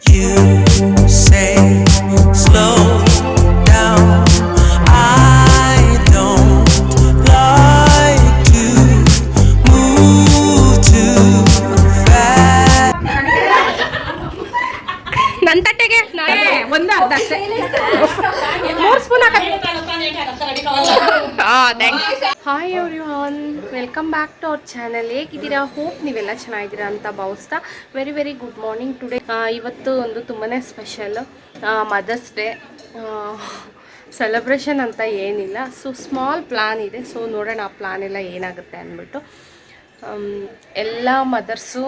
You say slow down. I don't like to move too fast. ನನ್ನ ತಟ್ಟೆಗೆ ಒಂದು ಅರ್ಧ ಅಷ್ಟೇ 3 spoon hi everyone, welcome back to our channel. ಹೇಗಿದ್ದೀರಾ? Hope ನೀವೆಲ್ಲ ಚೆನ್ನಾಗಿದ್ದೀರಾ ಅಂತ ಭಾವಿಸ್ತಾ very very good morning. Today ಇವತ್ತು ಒಂದು ತುಂಬಾ ಸ್ಪೆಷಲ್ ಮದರ್ಸ್ ಡೇ ಸೆಲೆಬ್ರೇಷನ್ ಅಂತ ಏನಿಲ್ಲ. ಸೊ ಸ್ಮಾಲ್ ಪ್ಲ್ಯಾನ್ ಇದೆ. ಸೊ ನೋಡೋಣ ಆ ಪ್ಲ್ಯಾನ್ ಎಲ್ಲ ಏನಾಗುತ್ತೆ ಅಂದ್ಬಿಟ್ಟು. ಎಲ್ಲ ಮದರ್ಸು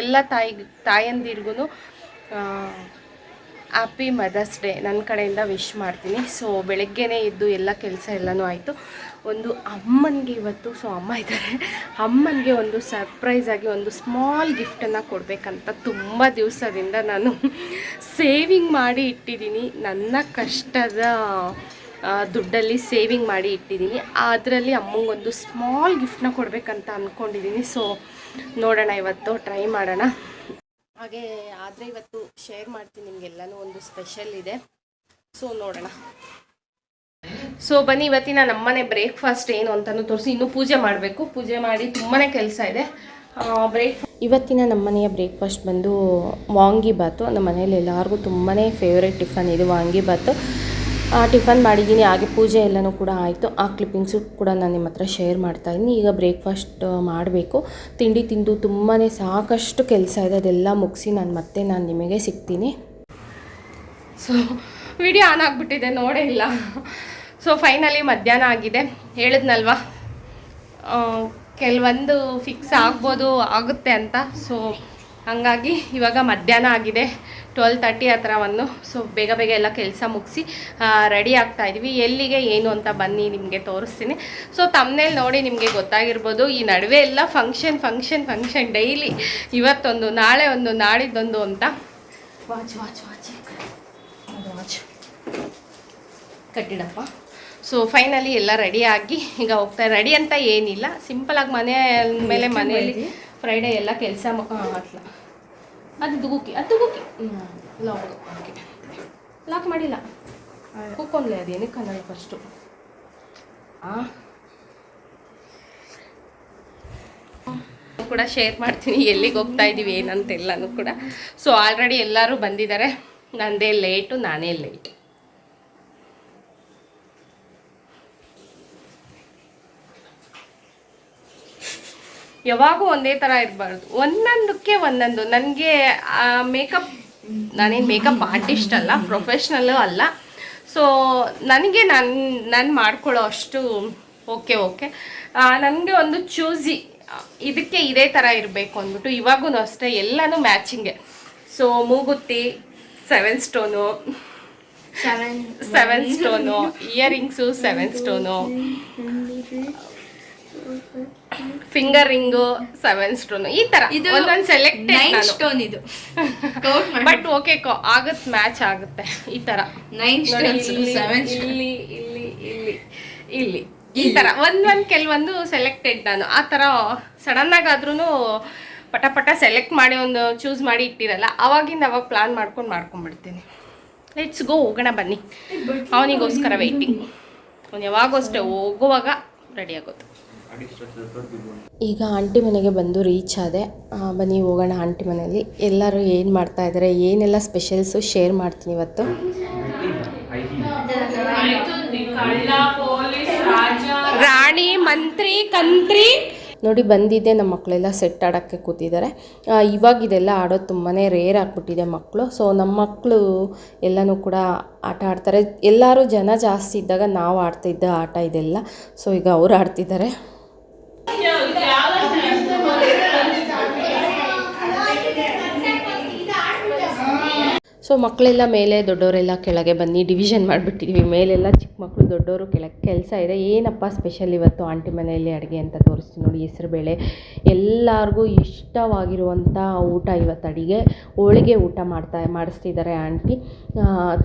ಎಲ್ಲ ತಾಯಂದಿರಿಗೂ ಹ್ಯಾಪಿ ಮದರ್ಸ್ ಡೇ ನನ್ನ ಕಡೆಯಿಂದ ವಿಶ್ ಮಾಡ್ತೀನಿ. ಸೊ ಬೆಳಗ್ಗೆನೇ ಇದ್ದು ಎಲ್ಲ ಕೆಲಸ ಎಲ್ಲನೂ ಆಯಿತು. ಒಂದು ಅಮ್ಮನಿಗೆ ಇವತ್ತು, ಸೊ ಅಮ್ಮ ಇದ್ದಾರೆ, ಅಮ್ಮನಿಗೆ ಒಂದು ಸರ್ಪ್ರೈಸಾಗಿ ಒಂದು ಸ್ಮಾಲ್ ಗಿಫ್ಟನ್ನು ಕೊಡಬೇಕಂತ ತುಂಬ ದಿವಸದಿಂದ ನಾನು ಸೇವಿಂಗ್ ಮಾಡಿ ಇಟ್ಟಿದ್ದೀನಿ. ನನ್ನ ಕಷ್ಟದ ದುಡ್ಡಲ್ಲಿ ಸೇವಿಂಗ್ ಮಾಡಿ ಇಟ್ಟಿದ್ದೀನಿ. ಅದರಲ್ಲಿ ಅಮ್ಮಂಗೊಂದು ಸ್ಮಾಲ್ ಗಿಫ್ಟನ್ನ ಕೊಡಬೇಕಂತ ಅಂದ್ಕೊಂಡಿದ್ದೀನಿ. ಸೊ ನೋಡೋಣ, ಇವತ್ತು ಟ್ರೈ ಮಾಡೋಣ. ಹಾಗೆ ಆದರೆ ಇವತ್ತು ಶೇರ್ ಮಾಡ್ತೀನಿ ನಿಮಗೆಲ್ಲನೂ. ಒಂದು ಸ್ಪೆಷಲ್ ಇದೆ. ಸೊ ನೋಡೋಣ. ಸೊ ಬನ್ನಿ, ಇವತ್ತಿನ ನಮ್ಮನೆ ಬ್ರೇಕ್ಫಾಸ್ಟ್ ಏನು ಅಂತಲೂ ತೋರಿಸಿ. ಇನ್ನೂ ಪೂಜೆ ಮಾಡಬೇಕು. ಪೂಜೆ ಮಾಡಿ ತುಂಬಾ ಕೆಲಸ ಇದೆ. ಇವತ್ತಿನ ನಮ್ಮನೆಯ ಬ್ರೇಕ್ಫಾಸ್ಟ್ ಬಂದು ವಾಂಗಿಬಾತು. ನಮ್ಮ ಮನೇಲಿ ಎಲ್ಲರಿಗೂ ತುಂಬಾ ಫೇವ್ರೇಟ್ ಟಿಫನ್ ಇದು ವಾಂಗಿಬಾತು. ಟಿಫನ್ ಮಾಡಿದ್ದೀನಿ. ಹಾಗೆ ಪೂಜೆ ಎಲ್ಲನೂ ಕೂಡ ಆಯಿತು. ಆ ಕ್ಲಿಪ್ಪಿಂಗ್ಸು ಕೂಡ ನಾನು ನಿಮ್ಮ ಹತ್ರ ಶೇರ್ ಮಾಡ್ತಾಯಿದ್ದೀನಿ. ಈಗ ಬ್ರೇಕ್ಫಾಸ್ಟ್ ಮಾಡಬೇಕು. ತಿಂಡಿ ತಿಂದು ತುಂಬಾ ಸಾಕಷ್ಟು ಕೆಲಸ ಇದೆ. ಅದೆಲ್ಲ ಮುಗಿಸಿ ನಾನು ನಿಮಗೆ ಸಿಗ್ತೀನಿ. ಸೊ ವಿಡಿಯೋ ಆನ್ ಆಗಿಬಿಟ್ಟಿದೆ, ನೋಡೇ ಇಲ್ಲ. ಸೊ ಫೈನಲಿ ಮಧ್ಯಾಹ್ನ ಆಗಿದೆ. ಹೇಳಿದ್ನಲ್ವ, ಕೆಲವೊಂದು ಫಿಕ್ಸ್ ಆಗುತ್ತೆ ಅಂತ. ಸೊ ಹಾಗಾಗಿ ಇವಾಗ ಮಧ್ಯಾಹ್ನ ಆಗಿದೆ, 12:30 ಹತ್ರವನ್ನು. ಸೊ ಬೇಗ ಬೇಗ ಎಲ್ಲ ಕೆಲಸ ಮುಗಿಸಿ ರೆಡಿ ಆಗ್ತಾಯಿದ್ವಿ. ಎಲ್ಲಿಗೆ ಏನು ಅಂತ ಬನ್ನಿ ನಿಮಗೆ ತೋರಿಸ್ತೀನಿ. ಸೊ ತಮ್ಮನೇಲಿ ನೋಡಿ ನಿಮಗೆ ಗೊತ್ತಾಗಿರ್ಬೋದು. ಈ ನಡುವೆ ಎಲ್ಲ ಫಂಕ್ಷನ್ ಡೈಲಿ. ಇವತ್ತೊಂದು, ನಾಳೆ ಒಂದು, ನಾಳಿದ್ದೊಂದು ಅಂತ. ವಾಚ್ ಕಟ್ಟಿಡಪ್ಪ. ಸೊ ಫೈನಲಿ ಎಲ್ಲ ರೆಡಿಯಾಗಿ ಈಗ ಹೋಗ್ತಾ. ರೆಡಿ ಅಂತ ಏನಿಲ್ಲ, ಸಿಂಪಲಾಗಿ ಮನೆಯಲ್ಲಿ ಫ್ರೈಡೇ ಎಲ್ಲ ಕೆಲಸ ಅಟ್ಲ ಅದು ದುಗುಕಿ ಲಾಕ್ ಮಾಡಿಲ್ಲ. ಕೂಕೊಂಡ್ಲೆ ಅದೇನಕ್ಕೆ ಕನ್ನಡ ಫಸ್ಟು ಕೂಡ ಶೇರ್ ಮಾಡ್ತೀನಿ ಎಲ್ಲಿಗೆ ಹೋಗ್ತಾ ಇದ್ದೀವಿ ಏನಂತೆಲ್ಲನೂ ಕೂಡ. ಸೊ ಆಲ್ರೆಡಿ ಎಲ್ಲರೂ ಬಂದಿದ್ದಾರೆ. ನಾನೇ ಲೇಟು. ಯಾವಾಗೂ ಒಂದೇ ಥರ ಇರಬಾರ್ದು, ಒಂದೊಂದಕ್ಕೆ ಒಂದೊಂದು. ನನಗೆ ನಾನೇನು ಮೇಕಪ್ ಆರ್ಟಿಸ್ಟ್ ಅಲ್ಲ, ಪ್ರೊಫೆಷ್ನಲ್ಲು ಅಲ್ಲ. ಸೊ ನನಗೆ ನಾನು ಮಾಡ್ಕೊಳ್ಳೋ ಅಷ್ಟು ಓಕೆ ನನಗೆ ಒಂದು ಚೂಸಿ, ಇದಕ್ಕೆ ಇದೇ ಥರ ಇರಬೇಕು ಅಂದ್ಬಿಟ್ಟು. ಇವಾಗೂ ಅಷ್ಟೇ ಎಲ್ಲನೂ ಮ್ಯಾಚಿಂಗೆ. ಸೊ ಮೂಗುತ್ತಿ 7 stone, earrings 7 stone, finger ring 7 stone, ಈ ತರ ಒಂದೊಂದು ಸೆಲೆಕ್ಟೆಡ್ ಸ್ಟೋನ್ ಇದು. ಬಟ್ ಓಕೆ, ಆಗುತ್ತೆ, ಮ್ಯಾಚ್ ಆಗುತ್ತೆ. ಈ ತರ 9 ಸ್ಟೋನ್ಸ್, ಇಲ್ಲಿ ಈ ತರ ಒಂದೊಂದು ಕೆಲವೊಂದು ಸೆಲೆಕ್ಟೆಡ್. ನಾನು ಆ ತರ ಸಡನ್ ಆಗಾದ್ರೂ ಪಟ ಸೆಲೆಕ್ಟ್ ಮಾಡಿ ಒಂದು ಚೂಸ್ ಮಾಡಿ ಇಟ್ಟಿರಲ್ಲ, ಅವಾಗಿಂದ ಅವಾಗ ಪ್ಲಾನ್ ಮಾಡ್ಕೊಂಡ್ಬಿಡ್ತೀನಿ. ಲೆಟ್ಸ್ ಗೋ, ಹೋಗೋಣ ಬನ್ನಿ. ಅವನಿಗೋಸ್ಕರ ವೆಯ್ಟಿಂಗ್. ಅವ್ನು ಯಾವಾಗೂ ಅಷ್ಟೇ ಹೋಗುವಾಗ ರೆಡಿ ಆಗೋದು. ಈಗ ಆಂಟಿ ಮನೆಗೆ ಬಂದು ರೀಚ್ ಆದೆ. ಬನ್ನಿ ಹೋಗೋಣ ಆಂಟಿ ಮನೆಯಲ್ಲಿ. ಎಲ್ಲರೂ ಏನು ಮಾಡ್ತಾ ಇದ್ದಾರೆ, ಏನೆಲ್ಲ ಸ್ಪೆಷಲ್ಸು ಶೇರ್ ಮಾಡ್ತೀನಿ ಇವತ್ತು. ರಾಣಿ ಮಂತ್ರಿ ಕಂತ್ರಿ ನೋಡಿ ಬಂದಿದ್ದೆ. ನಮ್ಮ ಮಕ್ಕಳೆಲ್ಲ ಸೆಟ್ ಆಡೋಕ್ಕೆ ಕೂತಿದ್ದಾರೆ. ಇವಾಗ ಇದೆಲ್ಲ ಆಡೋದು ತುಂಬಾ ರೇರ್ ಆಗಿಬಿಟ್ಟಿದೆ ಮಕ್ಕಳು. ಸೊ ನಮ್ಮ ಮಕ್ಕಳು ಎಲ್ಲನೂ ಕೂಡ ಆಟ ಆಡ್ತಾರೆ. ಎಲ್ಲರೂ ಜನ ಜಾಸ್ತಿ ಇದ್ದಾಗ ನಾವು ಆಡ್ತಿದ್ದ ಆಟ ಇದೆಲ್ಲ. ಸೊ ಈಗ ಅವ್ರು ಆಡ್ತಿದ್ದಾರೆ. ಸೊ ಮಕ್ಕಳೆಲ್ಲ ಮೇಲೆ, ದೊಡ್ಡವರೆಲ್ಲ ಕೆಳಗೆ ಬನ್ನಿ ಡಿವಿಷನ್ ಮಾಡಿಬಿಟ್ಟಿದ್ವಿ. ಮೇಲೆಲ್ಲ ಚಿಕ್ಕ ಮಕ್ಕಳು, ದೊಡ್ಡವರು ಕೆಳಗೆ ಕೆಲಸ ಇದೆ. ಏನಪ್ಪ ಸ್ಪೆಷಲ್ ಇವತ್ತು ಆಂಟಿ ಮನೆಯಲ್ಲಿ ಅಡುಗೆ ಅಂತ ತೋರಿಸ್ತೀನಿ ನೋಡಿ. ಹೆಸರುಬೇಳೆ, ಎಲ್ಲರಿಗೂ ಇಷ್ಟವಾಗಿರುವಂಥ ಊಟ ಇವತ್ತು ಅಡುಗೆ. ಹೋಳಿಗೆ ಊಟ ಮಾಡಿಸ್ತಿದ್ದಾರೆ ಆಂಟಿ.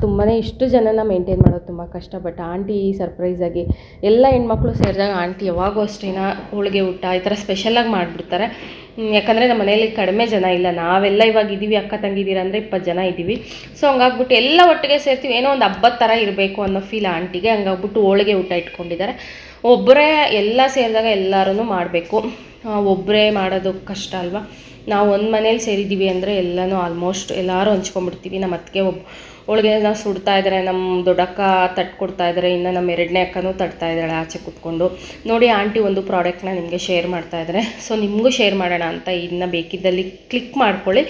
ತುಂಬಾ ಇಷ್ಟು ಜನನ ಮೇಂಟೈನ್ ಮಾಡೋದು ತುಂಬ ಕಷ್ಟ. ಬಟ್ ಆಂಟಿ ಸರ್ಪ್ರೈಸಾಗಿ ಎಲ್ಲ ಹೆಣ್ಮಕ್ಳು ಸೇರಿದಾಗ ಆಂಟಿ ಯಾವಾಗೂ ಅಷ್ಟೇನ ಹೋಳಿಗೆ ಊಟ ಈ ಥರ ಸ್ಪೆಷಲಾಗಿ ಮಾಡಿಬಿಡ್ತಾರೆ. ಯಾಕಂದರೆ ನಮ್ಮ ಮನೇಲಿ ಕಡಿಮೆ ಜನ ಇಲ್ಲ, ನಾವೆಲ್ಲ ಇವಾಗ ಇದ್ದೀವಿ, ಅಕ್ಕ ತಂಗಿದ್ದೀರ ಅಂದರೆ 20 ಜನ ಇದ್ದೀವಿ. ಸೊ ಹಂಗಾಗ್ಬಿಟ್ಟು ಎಲ್ಲ ಒಟ್ಟಿಗೆ ಸೇರ್ತೀವಿ, ಏನೋ ಒಂದು ಹಬ್ಬದ ಥರ ಇರಬೇಕು ಅನ್ನೋ ಫೀಲ್ ಆಂಟಿಗೆ. ಹಂಗಾಗ್ಬಿಟ್ಟು ಹೋಳಿಗೆ ಊಟ ಇಟ್ಕೊಂಡಿದ್ದಾರೆ. ಒಬ್ಬರೇ ಎಲ್ಲ ಸೇರಿದಾಗ ಎಲ್ಲರೂ ಮಾಡಬೇಕು, ಒಬ್ಬರೇ ಮಾಡೋದು ಕಷ್ಟ ಅಲ್ವಾ. ನಾವು ಒಂದು ಮನೇಲಿ ಸೇರಿದ್ದೀವಿ ಅಂದರೆ ಎಲ್ಲನೂ ಆಲ್ಮೋಸ್ಟ್ ಎಲ್ಲರೂ ಹಂಚ್ಕೊಂಡ್ಬಿಡ್ತೀವಿ. ನಮ್ಮ ಅತ್ತಿಗೆ ಹೋಳಿಗೆನ ಸುಡ್ತಾ ಇದ್ದಾರೆ, ನಮ್ಮ ದೊಡ್ಡಕ್ಕ ತಟ್ಕೊಡ್ತಾ ಇದ್ದಾರೆ, ಇನ್ನು ನಮ್ಮ 2ನೇ ಅಕ್ಕನೂ ತಟ್ತಾ ಇದ್ದಾಳೆ ಆಚೆ ಕೂತ್ಕೊಂಡು. ನೋಡಿ ಆಂಟಿ ಒಂದು ಪ್ರಾಡಕ್ಟ್ನ ನಿಮಗೆ ಶೇರ್ ಮಾಡ್ತಾ ಇದ್ದಾರೆ. ಸೊ ನಿಮಗೂ ಶೇರ್ ಮಾಡೋಣ ಅಂತ ಇನ್ನು ಬೇಕಿದ್ದಲ್ಲಿ ಕ್ಲಿಕ್ ಮಾಡ್ಕೊಳ್ಳಿ.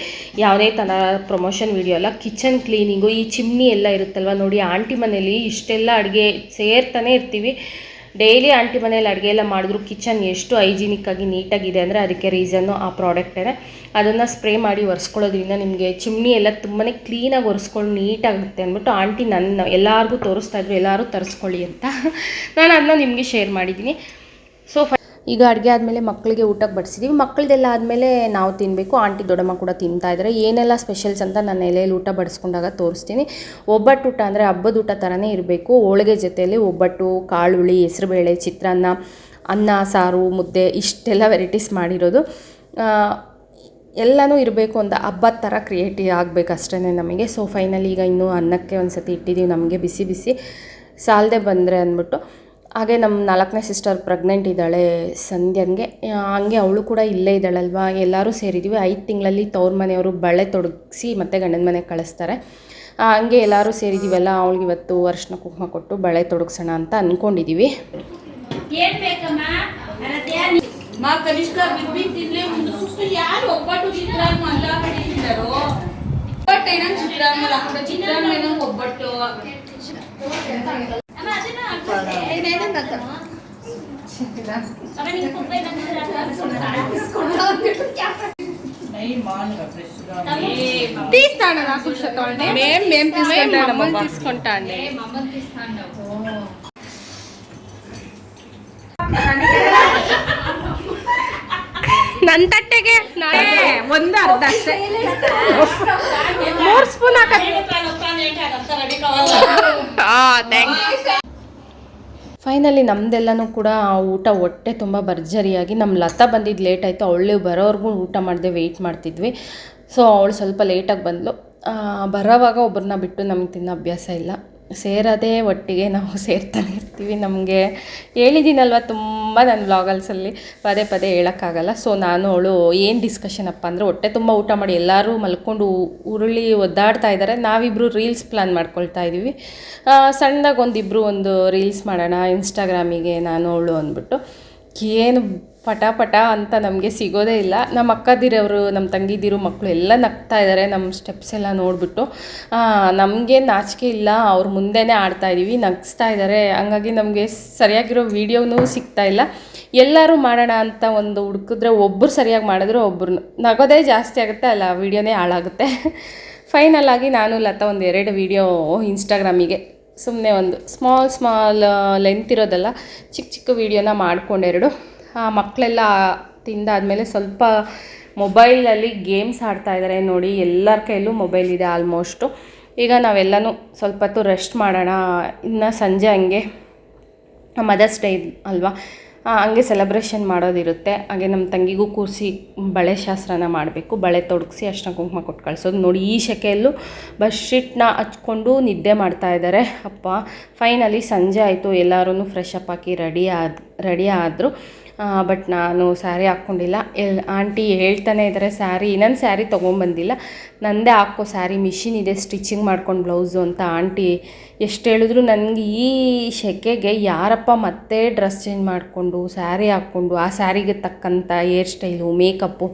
ಯಾವುದೇ ಥರ ಪ್ರಮೋಷನ್ ವಿಡಿಯೋ ಅಲ್ಲ, ಕಿಚನ್ ಕ್ಲೀನಿಂಗು, ಈ ಚಿಮ್ನಿ ಎಲ್ಲ ಇರುತ್ತಲ್ವ ನೋಡಿ. ಆಂಟಿ ಮನೇಲಿ ಇಷ್ಟೆಲ್ಲ ಅಡುಗೆ ಸೇರ್ತಾನೆ ಇರ್ತೀವಿ. ಡೈಲಿ ಆಂಟಿ ಮನೇಲಿ ಅಡುಗೆ ಎಲ್ಲ ಮಾಡಿದ್ರು ಕಿಚನ್ ಎಷ್ಟು ಹೈಜಿನಿಕ್ಕಾಗಿ ನೀಟಾಗಿದೆ ಅಂದರೆ ಅದಕ್ಕೆ ರೀಸನ್ನು ಆ ಪ್ರಾಡಕ್ಟೇ. ಅದನ್ನು ಸ್ಪ್ರೇ ಮಾಡಿ ಒರೆಸ್ಕೊಳ್ಳೋದ್ರಿಂದ ನಿಮಗೆ ಚಿಮ್ನಿ ಎಲ್ಲ ತುಂಬಾ ಕ್ಲೀನಾಗಿ ಒರೆಸ್ಕೊಂಡು ನೀಟಾಗುತ್ತೆ ಅಂದ್ಬಿಟ್ಟು ಆಂಟಿ ಎಲ್ಲರಿಗೂ ತೋರಿಸ್ತಾಯಿದ್ರು, ಎಲ್ಲರೂ ತರಿಸ್ಕೊಳ್ಳಿ ಅಂತ. ನಾನು ಅದನ್ನ ನಿಮಗೆ ಶೇರ್ ಮಾಡಿದ್ದೀನಿ. ಸೊ ಈಗ ಅಡುಗೆ ಆದಮೇಲೆ ಮಕ್ಕಳಿಗೆ ಊಟಕ್ಕೆ ಬಡಿಸಿದ್ದೀವಿ. ಮಕ್ಕಳದೆಲ್ಲ ಆದಮೇಲೆ ನಾವು ತಿನ್ನಬೇಕು. ಆಂಟಿ ದೊಡ್ಡಮ್ಮ ಕೂಡ ತಿಂತಾಯಿದ್ದಾರೆ. ಏನೆಲ್ಲ ಸ್ಪೆಷಲ್ಸ್ ಅಂತ ನಾನು ಎಲೆಯಲ್ಲಿ ಊಟ ಬಡಿಸ್ಕೊಂಡಾಗ ತೋರಿಸ್ತೀನಿ. ಒಬ್ಬಟ್ಟು ಊಟ ಅಂದರೆ ಹಬ್ಬದ ಊಟ ಥರನೇ ಇರಬೇಕು. ಹೋಳಿಗೆ ಜೊತೆಯಲ್ಲಿ ಒಬ್ಬಟ್ಟು, ಕಾಳುಳಿ, ಹೆಸರುಬೇಳೆ, ಚಿತ್ರಾನ್ನ, ಅನ್ನ, ಸಾರು, ಮುದ್ದೆ, ಇಷ್ಟೆಲ್ಲ ವೆರೈಟೀಸ್ ಮಾಡಿರೋದು. ಎಲ್ಲನೂ ಇರಬೇಕು ಅಂತ ಹಬ್ಬದ ಥರ ಕ್ರಿಯೇಟಿವ್ ಆಗಬೇಕು ಅಷ್ಟೇ ನಮಗೆ. ಸೊ ಫೈನಲಿ ಈಗ ಇನ್ನೂ ಅನ್ನಕ್ಕೆ ಒಂದು ಸತಿ ಇಟ್ಟಿದ್ದೀವಿ, ನಮಗೆ ಬಿಸಿ ಬಿಸಿ ಸಾಲದೆ ಬಂದರೆ ಅಂದ್ಬಿಟ್ಟು. ಹಾಗೆ ನಮ್ಮ 4ನೇ ಸಿಸ್ಟರ್ ಪ್ರೆಗ್ನೆಂಟ್ ಇದ್ದಾಳೆ ಸಂಧ್ಯಂಗೆ, ಹಂಗೆ ಅವಳು ಕೂಡ ಇಲ್ಲೇ ಇದ್ದಾಳಲ್ವ. ಎಲ್ಲರೂ ಸೇರಿದ್ದೀವಿ. 5 ತಿಂಗಳಲ್ಲಿ ತವ್ರ ಮನೆಯವರು ಬಳೆ ತೊಡಗಿಸಿ ಮತ್ತು ಗಂಡನ ಮನೆಗೆ ಕಳಿಸ್ತಾರೆ. ಹಂಗೆ ಎಲ್ಲರೂ ಸೇರಿದ್ದೀವಲ್ಲ, ಅವಳಿಗೆ ಇವತ್ತು ಅರಿಶಿನ ಕುಂಕುಮ ಕೊಟ್ಟು ಬಳೆ ತೊಡಗಿಸೋಣ ಅಂತ ಅಂದ್ಕೊಂಡಿದ್ದೀವಿ. ನನ್ನ ತಟ್ಟೆಗೆ ಒಂದು ಅರ್ಧ ಅಷ್ಟೇ, 3 ಸ್ಪೂನ್ ಫೈನಲಿ ನಮ್ಮದೆಲ್ಲನೂ ಕೂಡ ಊಟ ಹೊಟ್ಟೆ ತುಂಬ ಭರ್ಜರಿಯಾಗಿ. ನಮ್ಮ ಲತಾ ಬಂದಿದ್ದು ಲೇಟ್ ಆಯಿತು, ಅವಳು ಬರೋವರೆಗೂ ಊಟ ಮಾಡದೆ ವೆಯ್ಟ್ ಮಾಡ್ತಿದ್ವಿ. ಸೊ ಅವಳು ಸ್ವಲ್ಪ ಲೇಟಾಗಿ ಬಂದಳು. ಬರೋವಾಗ ಒಬ್ಬರನ್ನ ಬಿಟ್ಟು ನಮಗೆ ತಿನ್ನೋ ಅಭ್ಯಾಸ ಇಲ್ಲ, ಸೇರೋದೇ ಒಟ್ಟಿಗೆ ನಾವು ಸೇರ್ತಾನೆ ಇರ್ತೀವಿ. ನಮಗೆ ಹೇಳಿದ್ದೀನಲ್ವ ತುಂಬ ನನ್ನ ವ್ಲಾಗಲ್ಸಲ್ಲಿ ಪದೇ ಪದೇ ಹೇಳೋಕ್ಕಾಗಲ್ಲ. ಸೊ ನಾನು ಅವಳು ಏನು ಡಿಸ್ಕಷನ್ ಅಪ್ಪ ಅಂದರೆ, ಹೊಟ್ಟೆ ತುಂಬ ಊಟ ಮಾಡಿ ಎಲ್ಲರೂ ಮಲ್ಕೊಂಡು ಉರುಳಿ ಒದ್ದಾಡ್ತಾ ಇದ್ದಾರೆ, ನಾವಿಬ್ಬರು ರೀಲ್ಸ್ ಪ್ಲ್ಯಾನ್ ಮಾಡ್ಕೊಳ್ತಾ ಇದ್ದೀವಿ. ಸಣ್ಣದಾಗಿ ಒಂದು ರೀಲ್ಸ್ ಮಾಡೋಣ ಇನ್ಸ್ಟಾಗ್ರಾಮಿಗೆ ನಾನು ಅವಳು ಅಂದ್ಬಿಟ್ಟು. ಏನು ಪಟ ಅಂತ ನಮಗೆ ಸಿಗೋದೇ ಇಲ್ಲ. ನಮ್ಮ ಅಕ್ಕದಿರವರು, ನಮ್ಮ ತಂಗಿದಿರು ಮಕ್ಕಳು ಎಲ್ಲ ನಗ್ತಾ ಇದ್ದಾರೆ ನಮ್ಮ ಸ್ಟೆಪ್ಸ್ ಎಲ್ಲ ನೋಡಿಬಿಟ್ಟು. ನಮಗೆ ನಾಚಿಕೆ ಇಲ್ಲ, ಅವ್ರ ಮುಂದೆನೇ ಆಡ್ತಾಯಿದ್ದೀವಿ, ನಗಿಸ್ತಾ ಇದ್ದಾರೆ. ಹಂಗಾಗಿ ನಮಗೆ ಸರಿಯಾಗಿರೋ ವೀಡಿಯೋನೂ ಸಿಗ್ತಾ ಇಲ್ಲ. ಎಲ್ಲರೂ ಮಾಡೋಣ ಅಂತ ಒಂದು ಹುಡುಕಿದ್ರೆ ಒಬ್ಬರು ಸರಿಯಾಗಿ ಮಾಡಿದ್ರೆ ಒಬ್ಬರು ನಗೋದೇ ಜಾಸ್ತಿ ಆಗುತ್ತೆ, ಅಲ್ಲ ವೀಡಿಯೋನೇ ಹಾಳಾಗುತ್ತೆ. ಫೈನಲ್ ಆಗಿ ನಾನು ಲತಾ ಒಂದು 2 ವೀಡಿಯೋ ಇನ್ಸ್ಟಾಗ್ರಾಮಿಗೆ ಸುಮ್ಮನೆ ಒಂದು ಸ್ಮಾಲ್ ಲೆಂತ್ ಇರೋದಲ್ಲ, ಚಿಕ್ಕ ವೀಡಿಯೋನ ಮಾಡ್ಕೊಂಡೆರಡು. ಮಕ್ಕಳೆಲ್ಲ ತಿಂದಾದಮೇಲೆ ಸ್ವಲ್ಪ ಮೊಬೈಲಲ್ಲಿ ಗೇಮ್ಸ್ ಆಡ್ತಾಯಿದ್ದಾರೆ ನೋಡಿ. ಎಲ್ಲರ ಕೈಯಲ್ಲೂ ಮೊಬೈಲ್ ಇದೆ ಆಲ್ಮೋಸ್ಟು. ಈಗ ನಾವೆಲ್ಲನೂ ಸ್ವಲ್ಪ ಹೊತ್ತು ರೆಸ್ಟ್ ಮಾಡೋಣ. ಇನ್ನು ಸಂಜೆ ಹಂಗೆ ಮದರ್ಸ್ ಡೇ ಅಲ್ವಾ, ಹಂಗೆ ಸೆಲೆಬ್ರೇಷನ್ ಮಾಡೋದಿರುತ್ತೆ. ಹಾಗೆ ನಮ್ಮ ತಂಗಿಗೂ ಕೂರಿಸಿ ಬಳೆ ಶಾಸ್ತ್ರನ ಮಾಡಬೇಕು, ಬಳೆ ತೊಡಗಿಸಿ ಅರ್ಶಿನ ಕುಂಕುಮ ಕೊಟ್ಟು ಕಳಿಸೋದು. ನೋಡಿ ಈ ಶೆಕೆಯಲ್ಲೂ ಬೆಡ್ಶೀಟ್ನ ಹಚ್ಕೊಂಡು ನಿದ್ದೆ ಮಾಡ್ತಾಯಿದ್ದಾರೆ ಅಪ್ಪ. ಫೈನಲಿ ಸಂಜೆ ಆಯಿತು, ಎಲ್ಲರೂ ಫ್ರೆಶ್ ಅಪ್ ಹಾಕಿ ರೆಡಿ ಆದರು. ಬಟ್ ನಾನು ಸ್ಯಾರಿ ಹಾಕ್ಕೊಂಡಿಲ್ಲ. ಆಂಟಿ ಹೇಳ್ತಾನೆ ಇದ್ದಾರೆ ನನ್ನ ಸ್ಯಾರಿ ತೊಗೊಂಬಂದಿಲ್ಲ, ನಂದೇ ಹಾಕೋ ಸ್ಯಾರಿ ಮಿಷಿನ್ ಇದೆ, ಸ್ಟಿಚಿಂಗ್ ಮಾಡ್ಕೊಂಡು ಬ್ಲೌಸು ಅಂತ. ಆಂಟಿ ಎಷ್ಟು ಹೇಳಿದ್ರು ನನಗೆ ಈ ಶೆಕೆಗೆ ಯಾರಪ್ಪ ಮತ್ತೆ ಡ್ರೆಸ್ ಚೇಂಜ್ ಮಾಡಿಕೊಂಡು ಸ್ಯಾರಿ ಹಾಕ್ಕೊಂಡು ಆ ಸ್ಯಾರಿಗೆ ತಕ್ಕಂಥ ಹೇರ್ ಸ್ಟೈಲು, ಮೇಕಪ್ಪು.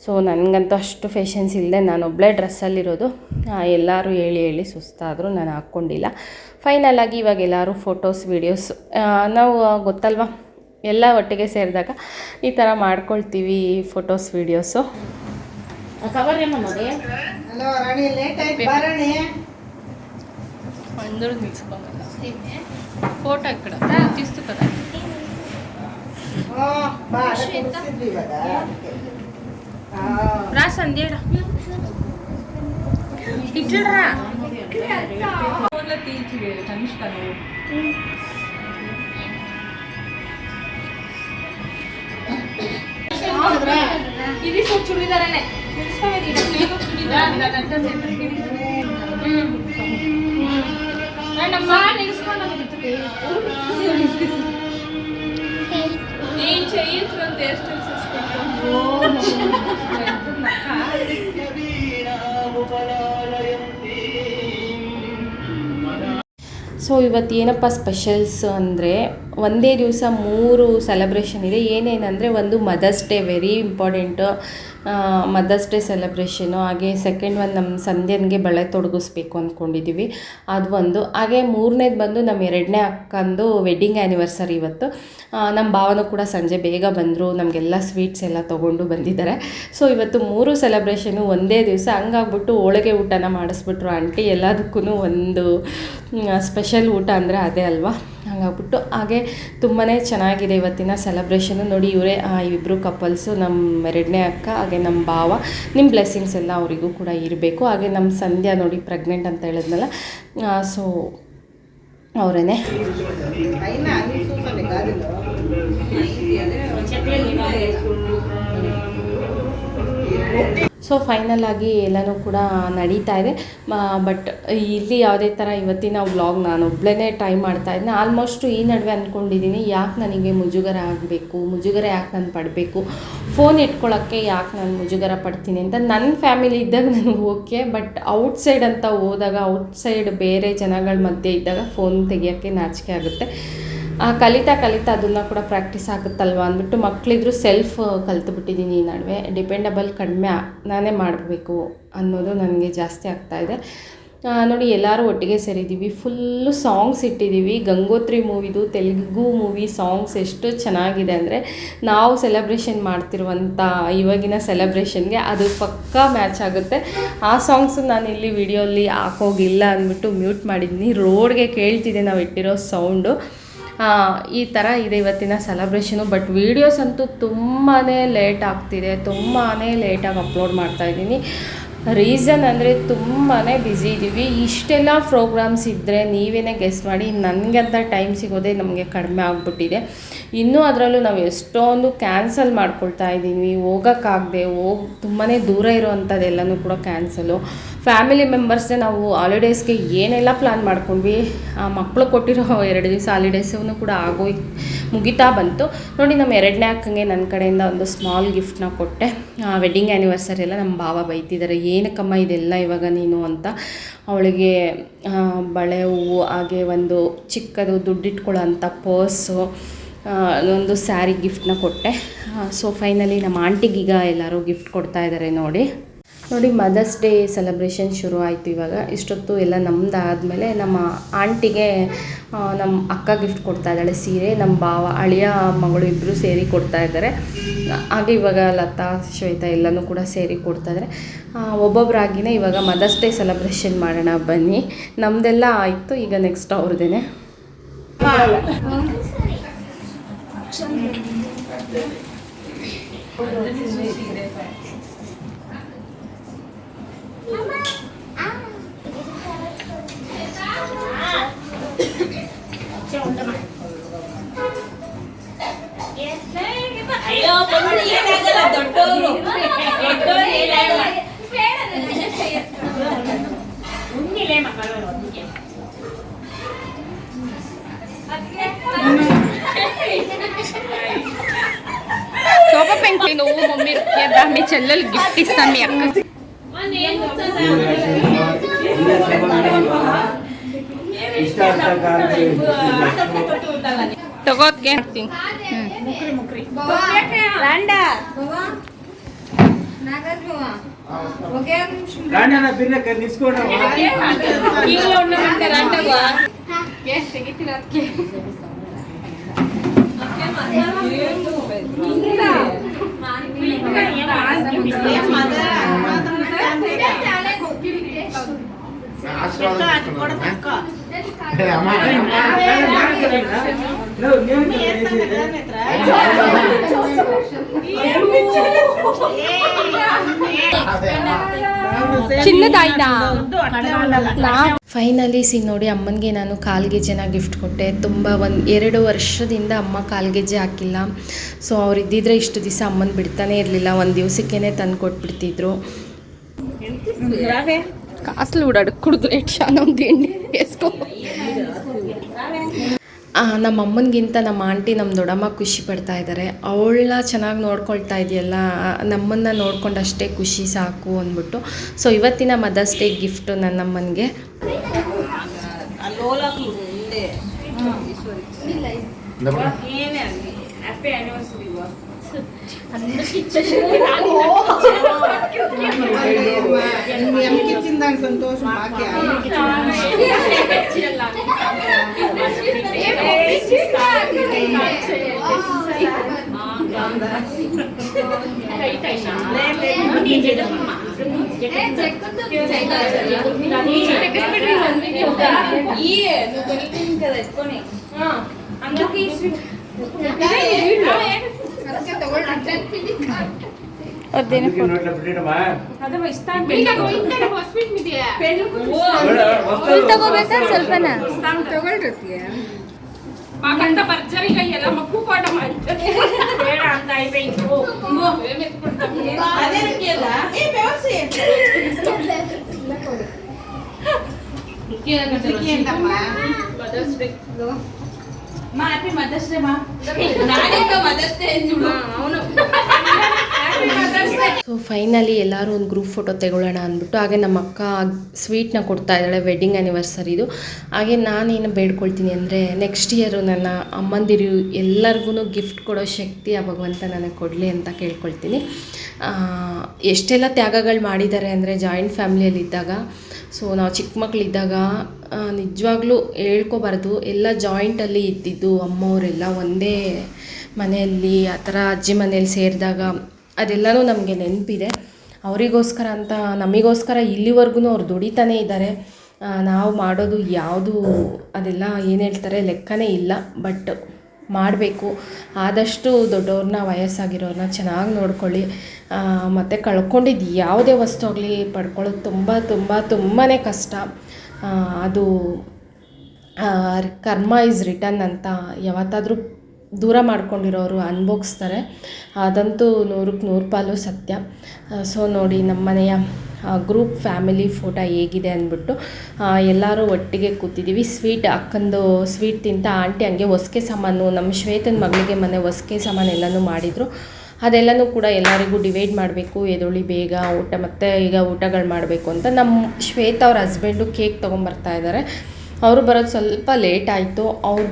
ಸೊ ನನಗಂತೂ ಅಷ್ಟು ಫೇಷನ್ಸ್ ಇಲ್ಲದೆ ನಾನೊಬ್ಬಳೇ ಡ್ರೆಸ್ಸಲ್ಲಿರೋದು. ಎಲ್ಲರೂ ಹೇಳಿ ಸುಸ್ತಾದರೂ ನಾನು ಹಾಕ್ಕೊಂಡಿಲ್ಲ. ಫೈನಲಾಗಿ ಇವಾಗ ಎಲ್ಲರೂ ಫೋಟೋಸ್ ವೀಡಿಯೋಸ್ ನಾವು ಗೊತ್ತಲ್ವ, ಎಲ್ಲ ಒಟ್ಟಿಗೆ ಸೇರಿದಾಗ ಈ ಥರ ಮಾಡ್ಕೊಳ್ತೀವಿ ಫೋಟೋಸ್ ವೀಡಿಯೋಸು. ಫೋಟೋ ఇక్కడ తీస్తూ కదా రా సంధ్య ఇట్లా ఫోన్లో తీసి కనిష్కను ఇది సో ಚೂಡಿದಾರನೇ ನಮ್ಮ ನಿಲ್ಸ್ಕೊಂಡು ಏನ್ ಚೈತ್ರ ಅಂತ ಎಷ್ಟು ಸೊ ಇವತ್ತು ಏನಪ್ಪ ಸ್ಪೆಷಲ್ಸ್ ಅಂದರೆ ಒಂದೇ ದಿವಸ 3 ಸೆಲೆಬ್ರೇಷನ್ ಇದೆ. ಏನೇನಂದರೆ ಒಂದು mother's day very important, mother's day celebration. ಹಾಗೆ ಸೆಕೆಂಡ್ ಒಂದು ನಮ್ಮ ಸಂಧ್ಯನಿಗೆ ಬಳೆ ತೊಡಗಿಸ್ಬೇಕು ಅಂದ್ಕೊಂಡಿದ್ದೀವಿ, ಅದು ಒಂದು. ಹಾಗೆ ಮೂರನೇದು ಬಂದು ನಮ್ಮ 2ನೇ ಅಕ್ಕಂದು ವೆಡ್ಡಿಂಗ್ ಆ್ಯನಿವರ್ಸರಿ ಇವತ್ತು. ನಮ್ಮ ಭಾವನೂ ಕೂಡ ಸಂಜೆ ಬೇಗ ಬಂದರು, ನಮಗೆಲ್ಲ ಸ್ವೀಟ್ಸ್ ಎಲ್ಲ ತೊಗೊಂಡು ಬಂದಿದ್ದಾರೆ. ಸೊ ಇವತ್ತು 3 ಸೆಲೆಬ್ರೇಷನು ಒಂದೇ ದಿವಸ. ಹಂಗಾಗ್ಬಿಟ್ಟು ಹೋಳಿಗೆ ಊಟನ ಮಾಡಿಸ್ಬಿಟ್ರು ಆಂಟಿ. ಎಲ್ಲದಕ್ಕೂ ಒಂದು ಸ್ಪೆಷಲ್ ಊಟ ಅಂದರೆ ಅದೇ ಅಲ್ವಾ, ಹಂಗಾಗ್ಬಿಟ್ಟು. ಹಾಗೆ ತುಂಬಾ ಚೆನ್ನಾಗಿದೆ ಇವತ್ತಿನ ಸೆಲೆಬ್ರೇಷನು. ನೋಡಿ ಇವರೇ ಇಬ್ಬರು ಕಪಲ್ಸು, ನಮ್ಮ 2ನೇ ಅಕ್ಕ ಹಾಗೆ ನಮ್ಮ ಭಾವ. ನಿಮ್ಮ ಬ್ಲೆಸ್ಸಿಂಗ್ಸ್ ಎಲ್ಲ ಅವರಿಗೂ ಕೂಡ ಇರಬೇಕು. ಹಾಗೆ ನಮ್ಮ ಸಂಧ್ಯಾ ನೋಡಿ ಪ್ರೆಗ್ನೆಂಟ್ ಅಂತ ಹೇಳಿದ್ನಲ್ಲ, ಸೊ ಅವರೇನೆ. ಸೊ ಫೈನಲ್ ಆಗಿ ಎಲ್ಲನೂ ಕೂಡ ನಡೀತಾ ಇದೆ. ಬಟ್ ಇಲ್ಲಿ ಯಾವುದೇ ಥರ ಇವತ್ತಿನ ವ್ಲಾಗ್ ನಾನು ಒಬ್ಬಳೇ ಟ್ರೈ ಮಾಡ್ತಾಯಿದ್ದೀನಿ. ಆಲ್ಮೋಸ್ಟು ಈ ನಡುವೆ ಅಂದ್ಕೊಂಡಿದ್ದೀನಿ, ಯಾಕೆ ನನಗೆ ಮುಜುಗರ ಆಗಬೇಕು, ಮುಜುಗರ ಯಾಕೆ ನಾನು ಪಡಬೇಕು, ಫೋನ್ ಇಟ್ಕೊಳ್ಳೋಕ್ಕೆ ಯಾಕೆ ನಾನು ಮುಜುಗರ ಪಡ್ತೀನಿ ಅಂತ. ನನ್ನ ಫ್ಯಾಮಿಲಿ ಇದ್ದಾಗ ನನಗೆ ಓಕೆ, ಬಟ್ ಔಟ್ಸೈಡ್ ಅಂತ ಹೋದಾಗ, ಔಟ್ಸೈಡ್ ಬೇರೆ ಜನಗಳ ಮಧ್ಯೆ ಇದ್ದಾಗ ಫೋನ್ ತೆಗಿಯೋಕ್ಕೆ ನಾಚಿಕೆ ಆಗುತ್ತೆ. ಕಲಿತಾ ಅದನ್ನು ಕೂಡ ಪ್ರಾಕ್ಟೀಸ್ ಆಗುತ್ತಲ್ವ ಅಂದ್ಬಿಟ್ಟು ಮಕ್ಕಳಿದ್ರು ಸೆಲ್ಫ್ ಕಲ್ತ್ಬಿಟ್ಟಿದ್ದೀನಿ ಈ ನಡುವೆ. ಡಿಪೆಂಡಬಲ್ ಕಡಿಮೆ ನಾನೇ ಮಾಡಬೇಕು ಅನ್ನೋದು ನನಗೆ ಜಾಸ್ತಿ ಆಗ್ತಾಯಿದೆ. ನೋಡಿ ಎಲ್ಲರೂ ಒಟ್ಟಿಗೆ ಸೇರಿದ್ದೀವಿ, ಫುಲ್ಲು ಸಾಂಗ್ಸ್ ಇಟ್ಟಿದ್ದೀವಿ. ಗಂಗೋತ್ರಿ ಮೂವಿದು ತೆಲುಗು ಮೂವಿ ಸಾಂಗ್ಸ್ ಎಷ್ಟು ಚೆನ್ನಾಗಿದೆ ಅಂದರೆ, ನಾವು ಸೆಲೆಬ್ರೇಷನ್ ಮಾಡ್ತಿರುವಂಥ ಇವಾಗಿನ ಸೆಲೆಬ್ರೇಷನ್ಗೆ ಅದು ಪಕ್ಕಾ ಮ್ಯಾಚ್ ಆಗುತ್ತೆ. ಆ ಸಾಂಗ್ಸು ನಾನು ಇಲ್ಲಿ ವಿಡಿಯೋಲಿ ಹಾಕೋಗಿಲ್ಲ ಅಂದ್ಬಿಟ್ಟು ಮ್ಯೂಟ್ ಮಾಡಿದ್ದೀನಿ. ರೋಡ್ಗೆ ಕೇಳ್ತಿದ್ದೆ ನಾವು ಇಟ್ಟಿರೋ ಸೌಂಡು. ಈ ಥರ ಇದೆ ಇವತ್ತಿನ ಸೆಲೆಬ್ರೇಷನು. ಬಟ್ ವೀಡಿಯೋಸ್ ಅಂತೂ ತುಂಬಾ ಲೇಟ್ ಆಗ್ತಿದೆ, ತುಂಬಾ ಲೇಟಾಗಿ ಅಪ್ಲೋಡ್ ಮಾಡ್ತಾಯಿದ್ದೀನಿ. ರೀಸನ್ ಅಂದರೆ ತುಂಬಾ ಬ್ಯುಸಿ ಇದ್ದೀವಿ. ಇಷ್ಟೆಲ್ಲ ಪ್ರೋಗ್ರಾಮ್ಸ್ ಇದ್ದರೆ ನೀವೇ ಗೆಸ್ ಮಾಡಿ, ನನಗಂತ ಟೈಮ್ ಸಿಗೋದೇ ನಮಗೆ ಕಡಿಮೆ ಆಗಿಬಿಟ್ಟಿದೆ. ಇನ್ನೂ ಅದರಲ್ಲೂ ನಾವು ಎಷ್ಟೊಂದು ಕ್ಯಾನ್ಸಲ್ ಮಾಡ್ಕೊಳ್ತಾ ಇದ್ದೀವಿ, ಹೋಗೋಕ್ಕಾಗದೆ ತುಂಬಾ ದೂರ ಇರೋವಂಥದ್ದೆಲ್ಲನೂ ಕೂಡ ಕ್ಯಾನ್ಸಲು. ಫ್ಯಾಮಿಲಿ ಮೆಂಬರ್ಸ್ನೇ ನಾವು ಹಾಲಿಡೇಸ್ಗೆ ಏನೆಲ್ಲ ಪ್ಲ್ಯಾನ್ ಮಾಡ್ಕೊಂಡ್ವಿ, ಮಕ್ಕಳು ಕೊಟ್ಟಿರೋ 2 ದಿವಸ ಹಾಲಿಡೇಸೂ ಕೂಡ ಮುಗಿತಾ ಬಂತು. ನೋಡಿ ನಮ್ಮ 2ನೇ ಅಕ್ಕಂಗೆ ನನ್ನ ಕಡೆಯಿಂದ ಒಂದು ಸ್ಮಾಲ್ ಗಿಫ್ಟ್ನ ಕೊಟ್ಟೆ. ವೆಡ್ಡಿಂಗ್ ಆ್ಯನಿವರ್ಸರಿ ಎಲ್ಲ ನಮ್ಮ ಭಾವ ಬೈತಿದ್ದಾರೆ, ಏನಕ್ಕಮ್ಮ ಇದೆಲ್ಲ ಇವಾಗ ನೀನು ಅಂತ. ಅವಳಿಗೆ ಬಳೆ, ಹೂವು, ಹಾಗೆ ಒಂದು ಚಿಕ್ಕದು ದುಡ್ಡಿಟ್ಕೊಳ್ಳೋ ಅಂಥ ಪರ್ಸು, ಒಂದು ಸ್ಯಾರಿ ಗಿಫ್ಟ್ನ ಕೊಟ್ಟೆ. ಸೊ ಫೈನಲಿ ನಮ್ಮ ಆಂಟಿಗೀಗ ಎಲ್ಲರೂ ಗಿಫ್ಟ್ ಕೊಡ್ತಾ ಇದ್ದಾರೆ. ನೋಡಿ ಮದರ್ಸ್ ಡೇ ಸೆಲೆಬ್ರೇಷನ್ ಶುರು ಆಯಿತು ಇವಾಗ. ಇಷ್ಟೊತ್ತು ಎಲ್ಲ ನಮ್ಮದಾದಮೇಲೆ ನಮ್ಮ ಆಂಟಿಗೆ ನಮ್ಮ ಅಕ್ಕ ಗಿಫ್ಟ್ ಕೊಡ್ತಾ ಇದ್ದಾಳೆ ಸೀರೆ. ನಮ್ಮ ಭಾವ, ಅಳಿಯ ಮಗಳು ಇಬ್ಬರು ಸೇರಿ ಕೊಡ್ತಾ ಇದ್ದಾರೆ. ಹಾಗೆ ಇವಾಗ ಲತಾ, ಶ್ವೇತಾ ಎಲ್ಲನೂ ಕೂಡ ಸೇರಿ ಕೊಡ್ತಾಯಿದ್ದಾರೆ. ಒಬ್ಬೊಬ್ಬರಾಗಿನೇ ಇವಾಗ ಮದರ್ಸ್ ಡೇ ಸೆಲೆಬ್ರೇಷನ್ ಮಾಡೋಣ ಬನ್ನಿ. ನಮ್ಮದೆಲ್ಲ ಆಯಿತು, ಈಗ ನೆಕ್ಸ್ಟ್ ಅವ್ರದ್ದೇನೆ. శోభ పెంకి నువ్వు మమ్మీ మీ చెల్లెలు గిఫ్ట్ ఇస్తాను మీ అక్క. ತಗೋದ್ಕೆ చిన్నదైనా ಫೈನಲಿ ನೋಡಿ ಅಮ್ಮನಿಗೆ ನಾನು ಕಾಲ್ಗೆಜ್ಜೆನ ಗಿಫ್ಟ್ ಕೊಟ್ಟೆ. ತುಂಬ 2 ವರ್ಷದಿಂದ ಅಮ್ಮ ಕಾಲ್ಗೆಜ್ಜೆ ಹಾಕಿಲ್ಲ. ಸೊ ಅವ್ರು ಇದ್ದಿದ್ರೆ ಇಷ್ಟು ದಿವಸ ಅಮ್ಮನ ಬಿಡ್ತಾನೆ ಇರಲಿಲ್ಲ, ಒಂದು ದಿವಸಕ್ಕೇ ತಂದು ಕೊಟ್ಬಿಡ್ತಿದ್ರು. ಕಾಸ್ಲು ಓಡಾಡು ಕುಡಿದು ಒಂದು ತಿಂಡಿ ಎಸ್ಕೋ. ನಮ್ಮ ಅಮ್ಮನಿಗಿಂತ ನಮ್ಮ ಆಂಟಿ ನಮ್ಮ ದೊಡ್ಡಮ್ಮ ಖುಷಿ ಪಡ್ತಾ ಇದ್ದಾರೆ. ಅವಳನ್ನ ಚೆನ್ನಾಗಿ ನೋಡ್ಕೊಳ್ತಾ ಇದೆಯಲ್ಲ, ನಮ್ಮನ್ನು ನೋಡ್ಕೊಂಡಷ್ಟೇ ಖುಷಿ ಸಾಕು ಅಂದ್ಬಿಟ್ಟು. ಸೊ ಇವತ್ತಿನ ಮದರ್ಸ್ ಡೇ ಗಿಫ್ಟು ನನ್ನಮ್ಮನಿಗೆ. ತಗೋಬೇಕಾ ಸ್ವಲ್ಪನ ಸೊ ಫೈನಲಿ ಎಲ್ಲರೂ ಒಂದು ಗ್ರೂಪ್ ಫೋಟೋ ತೆಗೊಳ್ಳೋಣ ಅಂದ್ಬಿಟ್ಟು, ಹಾಗೆ ನಮ್ಮ ಅಕ್ಕ ಸ್ವೀಟ್ನ ಕೊಡ್ತಾ ಇದ್ದಾಳೆ, ವೆಡ್ಡಿಂಗ್ ಆ್ಯನಿವರ್ಸರಿದು. ಹಾಗೆ ನಾನೇನು ಬೇಡ್ಕೊಳ್ತೀನಿ ಅಂದರೆ ನೆಕ್ಸ್ಟ್ ಇಯರು ನನ್ನ ಅಮ್ಮಂದಿರು ಎಲ್ಲರಿಗೂ ಗಿಫ್ಟ್ ಕೊಡೋ ಶಕ್ತಿ ಆ ಭಗವಂತ ನನಗೆ ಕೊಡಲಿ ಅಂತ ಕೇಳ್ಕೊಳ್ತೀನಿ. ಎಷ್ಟೆಲ್ಲ ತ್ಯಾಗಗಳು ಮಾಡಿದ್ದಾರೆ ಅಂದರೆ ಜಾಯಿಂಟ್ ಫ್ಯಾಮಿಲಿಯಲ್ಲಿದ್ದಾಗ. ಸೊ ನಾವು ಚಿಕ್ಕ ಮಕ್ಕಳಿದ್ದಾಗ ನಿಜವಾಗ್ಲೂ ಹೇಳ್ಕೊಬಾರ್ದು, ಎಲ್ಲ ಜಾಯಿಂಟಲ್ಲಿ ಇದ್ದಿದ್ದು ಅಮ್ಮವರೆಲ್ಲ ಒಂದೇ ಮನೆಯಲ್ಲಿ ಆ ಥರ ಅಜ್ಜಿ ಮನೆಯಲ್ಲಿ ಸೇರಿದಾಗ ಅದೆಲ್ಲನೂ ನಮಗೆ ನೆನಪಿದೆ. ಅವರಿಗೋಸ್ಕರ ಅಂತ ನಮಗೋಸ್ಕರ ಇಲ್ಲಿವರೆಗೂ ಅವ್ರು ದುಡಿತಾನೇ ಇದ್ದಾರೆ. ನಾವು ಮಾಡೋದು ಯಾವುದು ಅದೆಲ್ಲ ಏನು ಹೇಳ್ತಾರೆ ಲೆಕ್ಕನೇ ಇಲ್ಲ. ಬಟ್ ಮಾಡಬೇಕು. ಆದಷ್ಟು ದೊಡ್ಡವ್ರನ್ನ ವಯಸ್ಸಾಗಿರೋರನ್ನ ಚೆನ್ನಾಗಿ ನೋಡ್ಕೊಳ್ಳಿ. ಮತ್ತು ಕಳ್ಕೊಂಡಿದ್ದು ಯಾವುದೇ ವಸ್ತು ಆಗಲಿ ಪಡ್ಕೊಳ್ಳೋದು ತುಂಬಾ ಕಷ್ಟ. ಅದು ಕರ್ಮ ಈಸ್ ರಿಟರ್ನ್ ಅಂತ ಯಾವತ್ತಾದರೂ ದೂರ ಮಾಡ್ಕೊಂಡಿರೋರು ಅನುಭವಿಸ್ತಾರೆ. ಅದಂತೂ 100ಕ್ಕೆ 100 ಪಾಲು ಸತ್ಯ. ಸೊ ನೋಡಿ ನಮ್ಮ ಮನೆಯ ಗ್ರೂಪ್ ಫ್ಯಾಮಿಲಿ ಫೋಟೋ ಹೇಗಿದೆ ಅಂದ್ಬಿಟ್ಟು ಎಲ್ಲರೂ ಒಟ್ಟಿಗೆ ಕೂತಿದ್ದೀವಿ. ಸ್ವೀಟ್ ಅಕ್ಕಂದು ಸ್ವೀಟ್ ತಿಂತ ಆಂಟಿ ಹಂಗೆ ಹೊಸ್ಕೆ ಸಾಮಾನು, ನಮ್ಮ ಶ್ವೇತನ ಮಗಳಿಗೆ ಮನೆ ಹೊಸ್ಕೆ ಸಾಮಾನು ಎಲ್ಲನೂ ಮಾಡಿದರು. ಅದೆಲ್ಲನೂ ಕೂಡ ಎಲ್ಲರಿಗೂ ಡಿವೈಡ್ ಮಾಡಬೇಕು, ಎದೊಳಿ ಬೇಗ ಊಟ, ಮತ್ತು ಈಗ ಊಟಗಳು ಮಾಡಬೇಕು ಅಂತ ನಮ್ಮ ಶ್ವೇತ ಅವ್ರ ಹಸ್ಬೆಂಡು ಕೇಕ್ ತೊಗೊಂಬರ್ತಾ ಇದ್ದಾರೆ. ಅವರು ಬರೋದು ಸ್ವಲ್ಪ ಲೇಟ್ ಆಯಿತು. ಅವ್ರು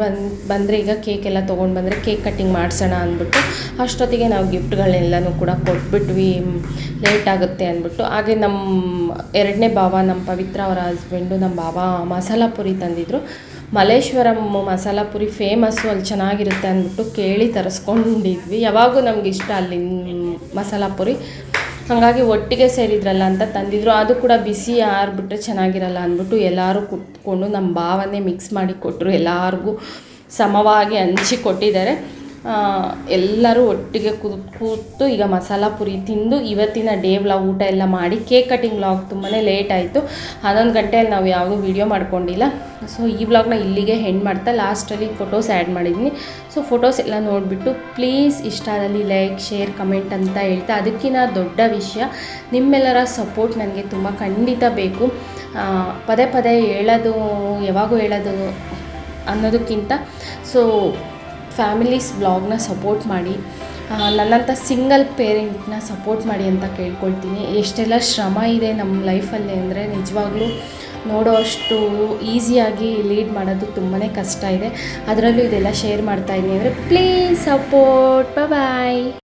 ಬಂದರೆ ಈಗ ಕೇಕ್ ಎಲ್ಲ ತೊಗೊಂಡು ಬಂದರೆ ಕೇಕ್ ಕಟ್ಟಿಂಗ್ ಮಾಡಿಸೋಣ ಅಂದ್ಬಿಟ್ಟು ಅಷ್ಟೊತ್ತಿಗೆ ನಾವು ಗಿಫ್ಟ್ಗಳನ್ನೆಲ್ಲನೂ ಕೂಡ ಕೊಟ್ಬಿಟ್ವಿ, ಲೇಟ್ ಆಗುತ್ತೆ ಅಂದ್ಬಿಟ್ಟು. ಹಾಗೆ ನಮ್ಮ 2ನೇ ಭಾವ ನಮ್ಮ ಪವಿತ್ರ ಅವರ ಹಸ್ಬೆಂಡು ನಮ್ಮ ಭಾವ ಮಸಾಲ ಪುರಿ ತಂದಿದ್ರು. ಮಲ್ಲೇಶ್ವರಂ ಮಸಾಲ ಪುರಿ ಫೇಮಸ್ಸು, ಅಲ್ಲಿ ಚೆನ್ನಾಗಿರುತ್ತೆ ಅಂದ್ಬಿಟ್ಟು ಕೇಳಿ ತರಿಸ್ಕೊಂಡಿದ್ವಿ. ಯಾವಾಗೂ ನಮ್ಗೆ ಇಷ್ಟ ಅಲ್ಲಿ ಮಸಾಲ ಪುರಿ, ಹಾಗಾಗಿ ಒಟ್ಟಿಗೆ ಸೇರಿದ್ರಲ್ಲ ಅಂತ ತಂದಿದ್ರು. ಅದು ಕೂಡ ಬಿಸಿ ಆರಿಬಿಟ್ರೆ ಚೆನ್ನಾಗಿರಲ್ಲ ಅಂದ್ಬಿಟ್ಟು ಎಲ್ಲರೂ ಕುತ್ಕೊಂಡು ನಮ್ಮ ಭಾವನೆ ಮಿಕ್ಸ್ ಮಾಡಿ ಕೊಟ್ಟರು. ಎಲ್ಲರಿಗೂ ಸಮವಾಗಿ ಹಂಚಿ ಕೊಟ್ಟಿದ್ದಾರೆ. ಎಲ್ಲರೂ ಒಟ್ಟಿಗೆ ಕೂತು ಈಗ ಮಸಾಲ ಪುರಿ ತಿಂದು ಇವತ್ತಿನ ಡೇ ವ್ಲಾಗ್ ಊಟ ಎಲ್ಲ ಮಾಡಿ ಕೇಕ್ ಕಟ್ಟಿಂಗ್ ವ್ಲಾಗ್ ತುಂಬಾ ಲೇಟ್ ಆಯಿತು. 11 ಗಂಟೆಯಲ್ಲಿ ನಾವು ಯಾವುದೂ ವೀಡಿಯೋ ಮಾಡ್ಕೊಂಡಿಲ್ಲ. ಸೊ ಈ ವ್ಲಾಗ್ನ ಇಲ್ಲಿಗೆ ಹೆಂಡ್ ಮಾಡ್ತಾ ಲಾಸ್ಟಲ್ಲಿ ಫೋಟೋಸ್ ಆ್ಯಡ್ ಮಾಡಿದ್ದೀನಿ. ಸೊ ಫೋಟೋಸ್ ಎಲ್ಲ ನೋಡಿಬಿಟ್ಟು ಪ್ಲೀಸ್ ಇಷ್ಟ ಆದಲ್ಲಿ ಲೈಕ್, ಶೇರ್, ಕಮೆಂಟ್ ಅಂತ ಹೇಳ್ತಾ, ಅದಕ್ಕಿಂತ ದೊಡ್ಡ ವಿಷಯ ನಿಮ್ಮೆಲ್ಲರ ಸಪೋರ್ಟ್ ನನಗೆ ತುಂಬ ಖಂಡಿತ ಬೇಕು. ಪದೇ ಪದೇ ಹೇಳೋದು, ಯಾವಾಗೂ ಹೇಳೋದು ಅನ್ನೋದಕ್ಕಿಂತ ಸೊ ಫ್ಯಾಮಿಲೀಸ್ ಬ್ಲಾಗ್ನ ಸಪೋರ್ಟ್ ಮಾಡಿ, ನನ್ನಂಥ ಸಿಂಗಲ್ ಪೇರೆಂಟ್ನ ಸಪೋರ್ಟ್ ಮಾಡಿ ಅಂತ ಕೇಳ್ಕೊಳ್ತೀನಿ. ಎಷ್ಟೆಲ್ಲ ಶ್ರಮ ಇದೆ ನಮ್ಮ ಲೈಫಲ್ಲಿ ಅಂದರೆ ನಿಜವಾಗ್ಲೂ ನೋಡೋ ಅಷ್ಟು ಈಸಿಯಾಗಿ ಲೀಡ್ ಮಾಡೋದು ತುಂಬಾ ಕಷ್ಟ ಇದೆ. ಅದರಲ್ಲೂ ಇದೆಲ್ಲ ಶೇರ್ ಮಾಡ್ತಾಯಿದ್ದೀನಿ ಅಂದರೆ ಪ್ಲೀಸ್ ಸಪೋರ್ಟ್. ಬಾಯ್.